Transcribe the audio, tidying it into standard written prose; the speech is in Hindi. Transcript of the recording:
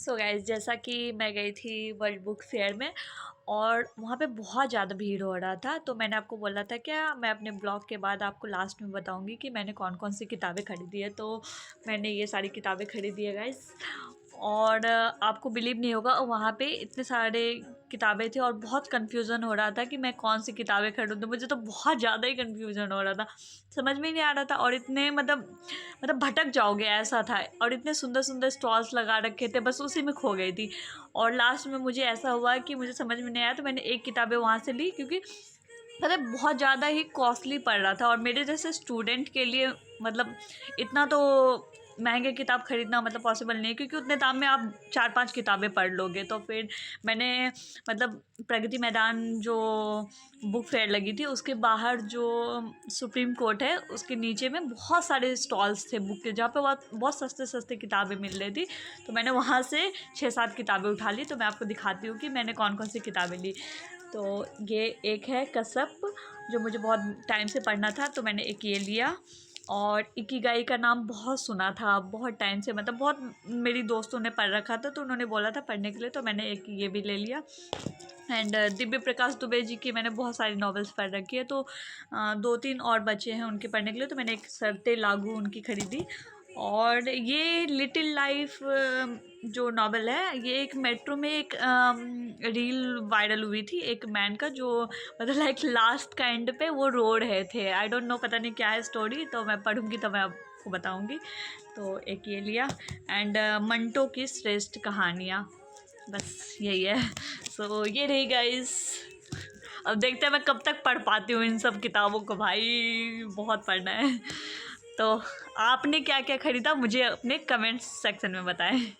सो गाइस, जैसा कि मैं गई थी वर्ल्ड बुक फेयर में और वहाँ पे बहुत ज़्यादा भीड़ हो रहा था। तो मैंने आपको बोला था क्या मैं अपने ब्लॉग के बाद आपको लास्ट में बताऊँगी कि मैंने कौन कौन सी किताबें ख़रीदी है। तो मैंने ये सारी किताबें ख़रीदी है गाइस। और आपको बिलीव नहीं होगा, वहाँ पे इतने सारे किताबें थी और बहुत कन्फ्यूज़न हो रहा था कि मैं कौन सी किताबें खरीदूँ। मुझे तो बहुत ज़्यादा ही कन्फ्यूज़न हो रहा था, समझ में ही नहीं आ रहा था। और इतने मतलब भटक जाओगे ऐसा था। और इतने सुंदर सुंदर स्टॉल्स लगा रखे थे, बस उसी में खो गई थी। और लास्ट में मुझे ऐसा हुआ कि मुझे समझ में नहीं आया, तो मैंने एक किताबें वहाँ से ली, क्योंकि मतलब बहुत ज़्यादा ही कॉस्टली पड़ रहा था। और मेरे जैसे स्टूडेंट के लिए मतलब इतना तो महंगे किताब ख़रीदना मतलब पॉसिबल नहीं है, क्योंकि उतने दाम में आप 4-5 किताबें पढ़ लोगे। तो फिर मैंने मतलब प्रगति मैदान जो बुक फेयर लगी थी उसके बाहर जो सुप्रीम कोर्ट है उसके नीचे में बहुत सारे स्टॉल्स थे बुक के, जहाँ पे बहुत बहुत सस्ते सस्ते किताबें मिल रही थी। तो मैंने वहाँ से 6-7 किताबें उठा ली। तो मैं आपको दिखाती हूँ कि मैंने कौन कौन सी किताबें ली। तो ये एक है कसप, जो मुझे बहुत टाइम से पढ़ना था, तो मैंने एक ये लिया। और इकिगाई का नाम बहुत सुना था बहुत टाइम से, मतलब बहुत मेरी दोस्तों ने पढ़ रखा था, तो उन्होंने बोला था पढ़ने के लिए, तो मैंने एक ये भी ले लिया। एंड दिव्य प्रकाश दुबे जी की मैंने बहुत सारी नॉवेल्स पढ़ रखी है, तो 2-3 और बचे हैं उनके पढ़ने के लिए। तो मैंने एक शर्तें लागू उनकी खरीदी। और ये लिटिल लाइफ जो नॉवेल है, ये एक मेट्रो में एक रील वायरल हुई थी एक मैन का, जो मतलब लाइक लास्ट का एंड पे वो रो रहे थे। आई डोंट नो, पता नहीं क्या है स्टोरी, तो मैं पढ़ूंगी तो मैं आपको बताऊंगी। तो एक ये लिया। एंड मंटो की श्रेष्ठ कहानियाँ, बस यही है। सो ये रही गाइस। अब देखते हैं मैं कब तक पढ़ पाती हूँ इन सब किताबों को, भाई बहुत पढ़ना है। तो आपने क्या क्या ख़रीदा मुझे अपने कमेंट्स सेक्शन में बताएं।